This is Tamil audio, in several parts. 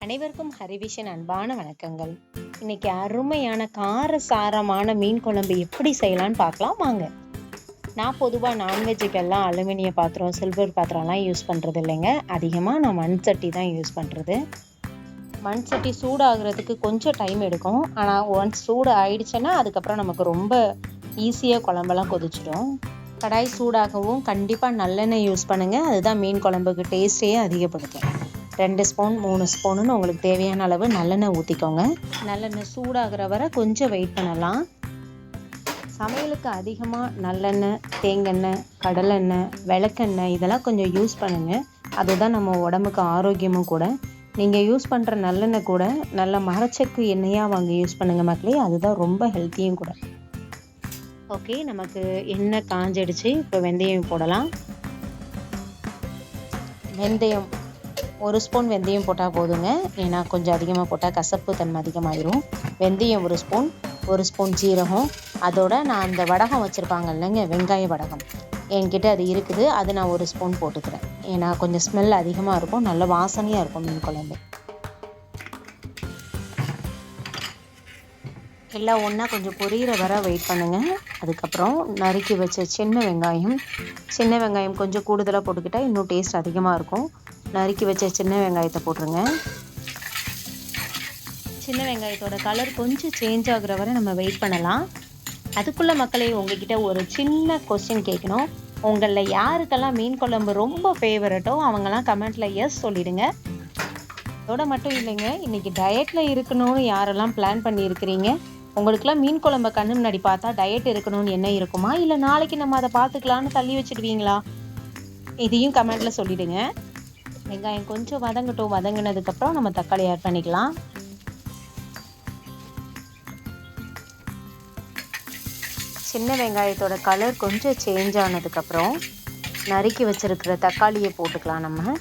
அனைவருக்கும் ஹரிவிஷன் அன்பான வணக்கங்கள். இன்னைக்கு அருமையான காரசாரமான மீன் குழம்பு எப்படி செய்யலாம்னு பார்க்கலாம் வாங்க. நான் பொதுவாக நான்வெஜ்ஜுக்கெல்லாம் அலுமினிய பாத்திரம், சில்வர் பாத்திரம்லாம் யூஸ் பண்ணுறது இல்லைங்க. அதிகமாக நான் மண் சட்டி தான் யூஸ் பண்ணுறது. மண் சட்டி சூடாகிறதுக்கு கொஞ்சம் டைம் எடுக்கும். ஆனால் ஒன்ஸ் சூடு ஆயிடுச்சுன்னா அதுக்கப்புறம் நமக்கு ரொம்ப ஈஸியாக குழம்பெல்லாம் கொதிச்சிடும். கடாய் சூடாகவும் கண்டிப்பாக நல்லெண்ணெய் யூஸ் பண்ணுங்கள். அதுதான் மீன் குழம்புக்கு டேஸ்ட்டையே அதிகப்படுத்தும். 2 ஸ்பூன் 3 ஸ்பூனுன்னு உங்களுக்கு தேவையான அளவு நல்லெண்ணெய் ஊற்றிக்கோங்க. நல்லெண்ணெய் சூடாகிற வரை கொஞ்சம் வெயிட் பண்ணலாம். சமையலுக்கு அதிகமாக நல்லெண்ணெய், தேங்காய், கடலெண்ணெய், விளக்கெண்ணெய் இதெல்லாம் கொஞ்சம் யூஸ் பண்ணுங்கள். அதுதான் நம்ம உடம்புக்கு ஆரோக்கியமும் கூட. நீங்கள் யூஸ் பண்ணுற நல்லெண்ணெய் கூட நல்ல மரச்செக்கு எண்ணெயாக வாங்கி யூஸ் பண்ணுங்கள் மக்களே. அதுதான் ரொம்ப ஹெல்த்தியும் கூட. ஓகே, நமக்கு எண்ணெய் காஞ்சிடுச்சு. இப்போ வெந்தயம் போடலாம். வெந்தயம் 1 ஸ்பூன் வெந்தயம் போட்டால் போதுங்க. ஏன்னா கொஞ்சம் அதிகமாக போட்டால் கசப்பு தன்மை அதிகமாகிடும். வெந்தயம் 1 ஸ்பூன் ஜீரகம், அதோட நான் அந்த வடகம் வச்சுருப்பாங்க இல்லைங்க, வெங்காய வடகம் என்கிட்ட அது இருக்குது. அது நான் 1 ஸ்பூன் போட்டுக்கிறேன். ஏன்னா கொஞ்சம் ஸ்மெல் அதிகமாக இருக்கும், நல்ல வாசனையாக இருக்கும் மீன் குழம்பு. எல்லாம் ஒன்றா கொஞ்சம் பொரியிற வர வெயிட் பண்ணுங்கள். அதுக்கப்புறம் நறுக்கி வச்ச சின்ன வெங்காயம் கொஞ்சம் கூடுதலாக போட்டுக்கிட்டால் இன்னும் டேஸ்ட் அதிகமாக இருக்கும். நறுக்கி வச்ச சின்ன வெங்காயத்தை போட்டுருங்க. சின்ன வெங்காயத்தோட கலர் கொஞ்சம் சேஞ்ச் ஆகுற வரை நம்ம வெயிட் பண்ணலாம். அதுக்குள்ளே மக்களே உங்ககிட்ட ஒரு சின்ன கொஸ்டின் கேட்கணும். உங்களில் யாருக்கெல்லாம் மீன் குழம்பு ரொம்ப ஃபேவரட்டோ அவங்கெல்லாம் கமெண்ட்டில் எஸ் சொல்லிடுங்க. அதோட மட்டும் இல்லைங்க, இன்றைக்கி டயட்டில் இருக்கணும்னு யாரெல்லாம் பிளான் பண்ணியிருக்கிறீங்க, உங்களுக்குலாம் மீன் குழம்பை கண்ணு முன்னாடி பார்த்தா டயட் இருக்கணும்னு என்ன இருக்குமா, இல்லை நாளைக்கு நம்ம அதை பார்த்துக்கலான்னு தள்ளி வச்சுடுவீங்களா? இதையும் கமெண்ட்டில் சொல்லிவிடுங்க. வெங்காயம் கொஞ்சம் வதங்கட்டும். வதங்கினதுக்கப்புறம் நம்ம தக்காளி ஆட் பண்ணிக்கலாம். சின்ன வெங்காயத்தோட கலர் கொஞ்சம் சேஞ்ச் ஆனதுக்கப்புறம் நறுக்கி வச்சிருக்கிற தக்காளியை போட்டுக்கலாம். நம்ம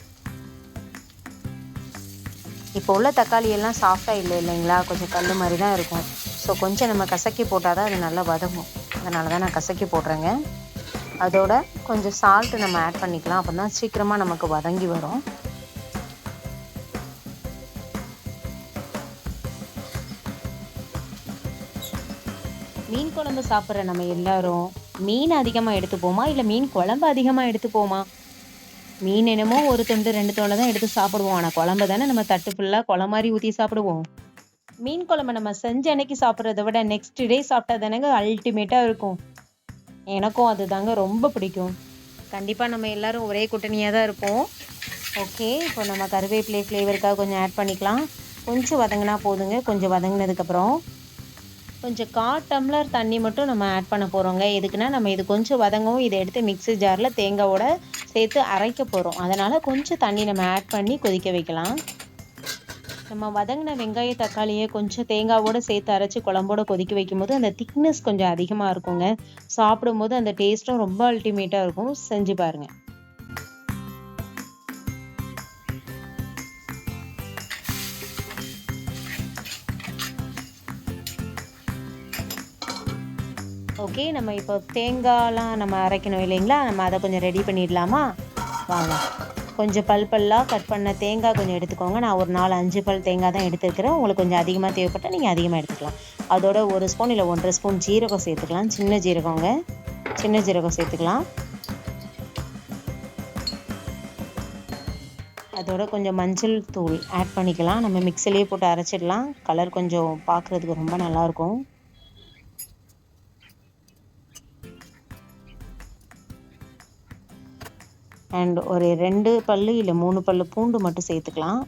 இப்போ உள்ள தக்காளி எல்லாம் சாஃப்டாக இல்லைங்களா, கொஞ்சம் கல் மாதிரி தான் இருக்கும். ஸோ கொஞ்சம் நம்ம கசக்கி போட்டால் தான் அது நல்லா வதங்கும். அதனால தான் நான் கசக்கி போடுறேங்க. அதோட கொஞ்சம் சால்ட்டு நம்ம ஆட் பண்ணிக்கலாம். அப்போ தான் சீக்கிரமாக நமக்கு வதங்கி வரும். மீன் குழம்பு சாப்பிட்ற நம்ம எல்லாரும் மீன் அதிகமாக எடுத்துப்போமா, இல்லை மீன் குழம்பு அதிகமாக எடுத்துப்போமா? மீன் என்னமோ 1 துண்டு 2 துண்டை தான் எடுத்து சாப்பிடுவோம். ஆனால் குழம்பு தானே நம்ம தட்டு ஃபுல்லாக குழம்பு மாதிரி ஊற்றி சாப்பிடுவோம். மீன் குழம்பு நம்ம செஞ்ச அன்னைக்கு சாப்பிட்றத விட நெக்ஸ்ட் டே சாப்பிட்டா தானேங்க அல்டிமேட்டாக இருக்கும். எனக்கும் அது தாங்க ரொம்ப பிடிக்கும். கண்டிப்பாக நம்ம எல்லாரும் ஒரே கூட்டணியாக தான் இருப்போம். ஓகே, இப்போ நம்ம கருவேப்பிலை ஃப்ளேவருக்காக கொஞ்சம் ஆட் பண்ணிக்கலாம். கொஞ்சம் வதங்கினா போதுங்க. கொஞ்சம் வதங்கினதுக்கப்புறம் கொஞ்சம் 1/4 டம்ளர் தண்ணி மட்டும் நம்ம ஆட் பண்ண போகிறோங்க. எதுக்குன்னா நம்ம இது கொஞ்சம் வதங்கவும் இதை எடுத்து மிக்ஸி ஜாரில் தேங்காவோட சேர்த்து அரைக்க போகிறோம். அதனால் கொஞ்சம் தண்ணி நம்ம ஆட் பண்ணி கொதிக்க வைக்கலாம். நம்ம வதங்கின வெங்காய தக்காளியை கொஞ்சம் தேங்காவோடு சேர்த்து அரைச்சி குழம்போடு கொதிக்க வைக்கும்போது அந்த திக்னஸ் கொஞ்சம் அதிகமாக இருக்குங்க. சாப்பிடும்போது அந்த டேஸ்ட்டும் ரொம்ப அல்டிமேட்டாக இருக்கும். செஞ்சு பாருங்கள். ஓகே, நம்ம இப்போ தேங்காய்லாம் நம்ம அரைக்கணும் இல்லைங்களா, நம்ம அதை கொஞ்சம் ரெடி பண்ணிடலாமா? வாங்க. கொஞ்சம் பல்லாக கட் பண்ண தேங்காய் கொஞ்சம் எடுத்துக்கோங்க. நான் ஒரு 4-5 பல் தேங்காய் தான் எடுத்துருக்கிறேன். உங்களுக்கு கொஞ்சம் அதிகமாக தேவைப்பட்டால் நீங்கள் அதிகமாக எடுத்துக்கலாம். அதோட 1 ஸ்பூன் இல்லை 1.5 ஸ்பூன் ஜீரகம் சேர்த்துக்கலாம். சின்ன ஜீரகம் சேர்த்துக்கலாம். அதோட கொஞ்சம் மஞ்சள் தூள் ஆட் பண்ணிக்கலாம். நம்ம மிக்சிலேயே போட்டு அரைச்சிடலாம். கலர் கொஞ்சம் பார்க்குறதுக்கு ரொம்ப நல்லாயிருக்கும். அண்ட் ஒரு 2 பல்லு இல்லை 3 பல்லு பூண்டு மட்டும் சேர்த்துக்கலாம்.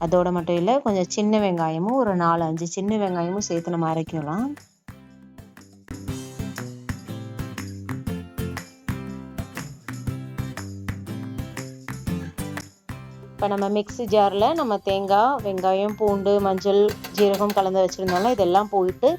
அதோட மட்டும் இல்லை, கொஞ்சம் சின்ன வெங்காயமும் ஒரு 4-5 சின்ன வெங்காயமும் சேர்த்து நம்ம அரைக்கலாம். இப்போ நம்ம மிக்ஸி ஜாரில் நம்ம தேங்காய், வெங்காயம், பூண்டு, மஞ்சள், ஜீரகம் கலந்து வச்சுருந்தோம்ல, இதெல்லாம் போயிட்டு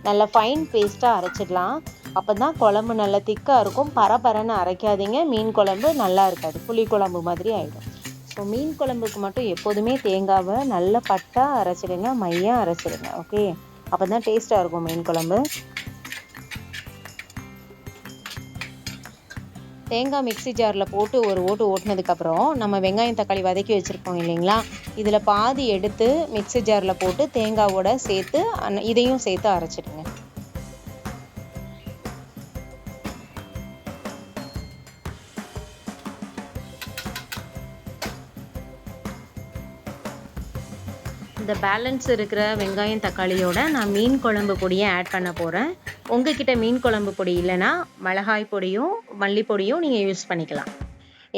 நல்லா ஃபைன் பேஸ்ட்டாக அரைச்சிடலாம். அப்போ தான் குழம்பு நல்லா திக்காக இருக்கும். பரபரன்னு அரைக்காதீங்க, மீன் குழம்பு நல்லா இருக்காது, புளி குழம்பு மாதிரி ஆகிடும். ஸோ மீன் குழம்புக்கு மட்டும் எப்போதுமே தேங்காவை நல்லா பட்டாக அரைச்சிடுங்க, மையாக அரைச்சிடுங்க. ஓகே, அப்போ தான் டேஸ்ட்டாக இருக்கும் மீன் குழம்பு. தேங்காய் மிக்ஸி ஜாரில் போட்டு ஒரு ஓட்டு ஓட்டினதுக்கப்புறம் நம்ம வெங்காயம் தக்காளி வதக்கி வச்சுருக்கோம் இல்லைங்களா, இதில் பாதி எடுத்து மிக்ஸி ஜாரில் போட்டு தேங்காவோட சேர்த்து இதையும் சேர்த்து அரைச்சிடுங்க. இந்த பேலன்ஸ் இருக்கிற வெங்காயம் தக்காளியோட நான் மீன் குழம்பு பொடியை ஆட் பண்ண போகிறேன். உங்ககிட்ட மீன் குழம்பு பொடி இல்லைன்னா மிளகாய் பொடியும் மல்லிப்பொடியும் நீங்கள் யூஸ் பண்ணிக்கலாம்.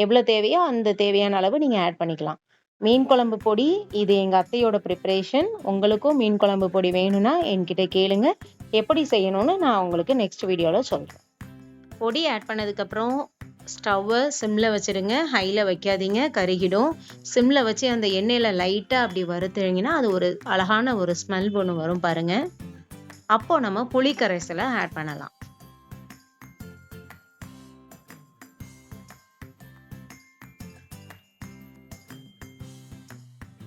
எவ்வளோ தேவையோ அந்த தேவையான அளவு நீங்கள் ஆட் பண்ணிக்கலாம். மீன் குழம்பு பொடி இது எங்கள் அத்தையோட ப்ரிப்ரேஷன். உங்களுக்கும் மீன் குழம்பு பொடி வேணும்னா என்கிட்ட கேளுங்க, எப்படி செய்யணும்னு நான் உங்களுக்கு நெக்ஸ்ட் வீடியோவில் சொல்கிறேன். பொடி ஆட் பண்ணதுக்கப்புறம் ஸ்டவ்வை சிம்மில் வச்சுடுங்க, ஹையில் வைக்காதீங்க, கருகிடும். சிம்மில் வச்சு அந்த எண்ணெயில் லைட்டாக அப்படி வறுத்துட்டிங்கன்னா அது ஒரு அழகான ஒரு ஸ்மெல் ஒன்று வரும் பாருங்கள். அப்போது நம்ம புளி கரைசலை ஆட் பண்ணலாம்.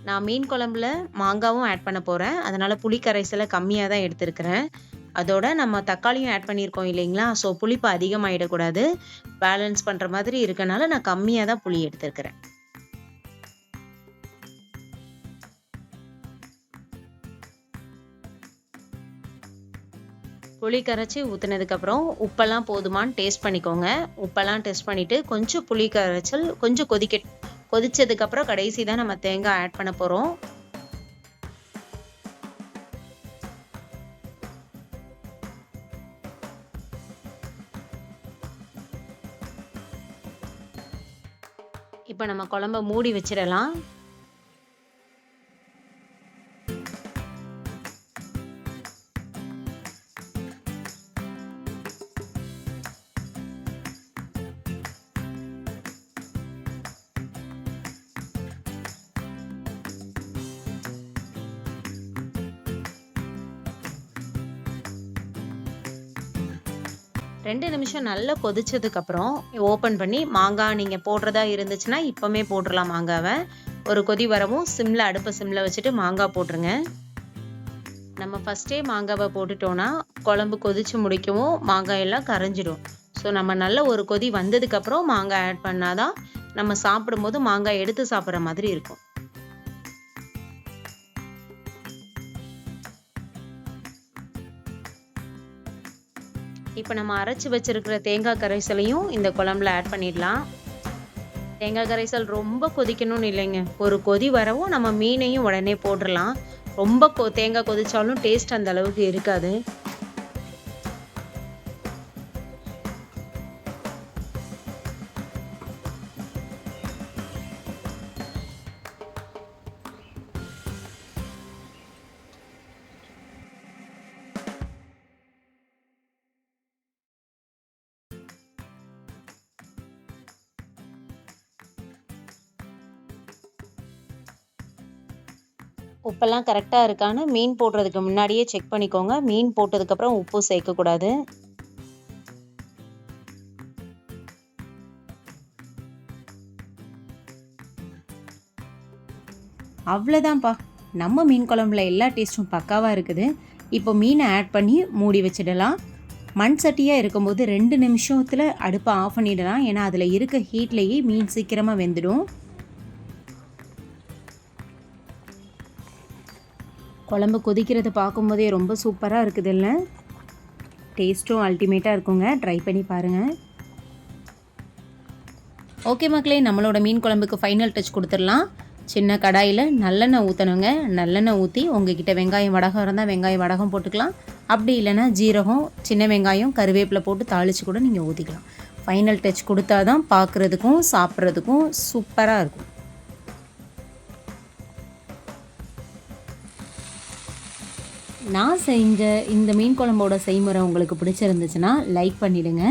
நான் மீன் குழம்புல மாங்காவும் ஆட் பண்ண போகிறேன், அதனால் புளி கரைசலை கம்மியாக தான் எடுத்துருக்கிறேன். அதோட நம்ம தக்காளியும் ஆட் பண்ணியிருக்கோம் இல்லைங்களா, ஸோ புளிப்பு அதிகமாகிடக்கூடாது, பேலன்ஸ் பண்ணுற மாதிரி இருக்கனால நான் கம்மியாக தான் புளி எடுத்துருக்கிறேன். புளி கரைச்சி ஊற்றுனதுக்கப்புறம் உப்பெல்லாம் போதுமான்னு டேஸ்ட் பண்ணிக்கோங்க. உப்பெல்லாம் டெஸ்ட் பண்ணிவிட்டு கொஞ்சம் புளி கரைச்சல் கொஞ்சம் கொதிச்சதுக்கப்புறம் கடைசி தான் நம்ம தேங்காய் ஆட் பண்ண போகிறோம். இப்போ நம்ம குழம்ப மூடி வச்சிடலாம். ரெண்டு நிமிஷம் நல்லா கொதிச்சதுக்கப்புறம் ஓப்பன் பண்ணி மாங்காய் நீங்கள் போடுறதா இருந்துச்சுன்னா இப்போமே போட்டுடலாம். மாங்காவை ஒரு கொதி வரவும் அடுப்பை சிம்மில் வச்சுட்டு மாங்காய் போட்டுருங்க. நம்ம ஃபஸ்ட்டே மாங்காவை போட்டுட்டோன்னா குழம்பு கொதிச்சு முடிக்கவும் மாங்காய் எல்லாம் கரைஞ்சிடும். ஸோ நம்ம நல்ல ஒரு கொதி வந்ததுக்கப்புறம் மாங்காய் ஆட் பண்ணாதான் நம்ம சாப்பிடும்போது மாங்காய் எடுத்து சாப்பிட்ற மாதிரி இருக்கும். இப்போ நம்ம அரைச்சி வச்சிருக்கிற தேங்காய் கரைசலையும் இந்த குழம்புல ஆட் பண்ணிடலாம். தேங்காய் கரைசல் ரொம்ப கொதிக்கணும்னு இல்லைங்க, ஒரு கொதி வரவும் நம்ம மீனையும் உடனே போட்டுடலாம். ரொம்ப தேங்காய் கொதிச்சாலும் டேஸ்ட் அந்த அளவுக்கு இருக்காது. உப்பெல்லாம் கரெக்டாக இருக்கான்னு மீன் போடுறதுக்கு முன்னாடியே செக் பண்ணிக்கோங்க. மீன் போட்டதுக்கப்புறம் உப்பு சேர்க்கக்கூடாது. அவ்வளோதான்ப்பா, நம்ம மீன் குழம்புல எல்லா டேஸ்ட்டும் பக்காவாக இருக்குது. இப்போ மீனை ஆட் பண்ணி மூடி வச்சிடலாம். மண் சட்டியாக இருக்கும்போது 2 நிமிஷத்தில் அடுப்பை ஆஃப் பண்ணிடலாம். ஏன்னா அதில் இருக்க ஹீட்லேயே மீன் சீக்கிரமாக வெந்துடும். குழம்பு கொதிக்கிறது பார்க்கும்போதே ரொம்ப சூப்பராக இருக்குது இல்லை, டேஸ்ட்டும் அல்டிமேட்டாக இருக்குங்க. ட்ரை பண்ணி பாருங்கள். ஓகே மக்களே, நம்மளோட மீன் குழம்புக்கு ஃபைனல் டச் கொடுத்துடலாம். சின்ன கடாயில் நல்லெண்ணெய் ஊற்றணுங்க. நல்லெண்ணெய் ஊற்றி உங்ககிட்ட வெங்காயம் வடகம் இருந்தால் வெங்காயம் வடகம் போட்டுக்கலாம். அப்படி இல்லைன்னா ஜீரகம், சின்ன வெங்காயம், கருவேப்பிலை போட்டு தாளித்து கூட நீங்கள் ஊற்றிக்கலாம். ஃபைனல் டச் கொடுத்தா தான் பார்க்குறதுக்கும் சாப்பிட்றதுக்கும் சூப்பராக இருக்கும். நான் செஞ்ச இந்த மீன் குழம்போட செய்முறை உங்களுக்கு பிடிச்சிருந்துச்சுன்னா லைக் பண்ணிவிடுங்க.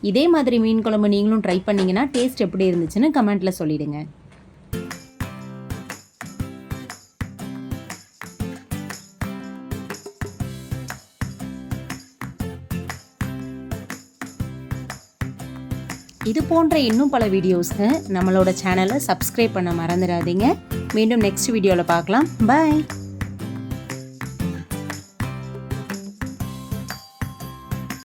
இதே மாதிரி மீன் குழம்பு நீங்களும் ட்ரை பண்ணிங்கன்னா டேஸ்ட் எப்படி இருந்துச்சுன்னு கமெண்ட்டில் சொல்லிவிடுங்க. இது போன்ற இன்னும் பல வீடியோஸ்க்கு நம்மளோட சேனலை சப்ஸ்கிரைப் பண்ண மறந்துடாதீங்க. மீண்டும் நெக்ஸ்ட் வீடியோவில் பார்க்கலாம். பாய்.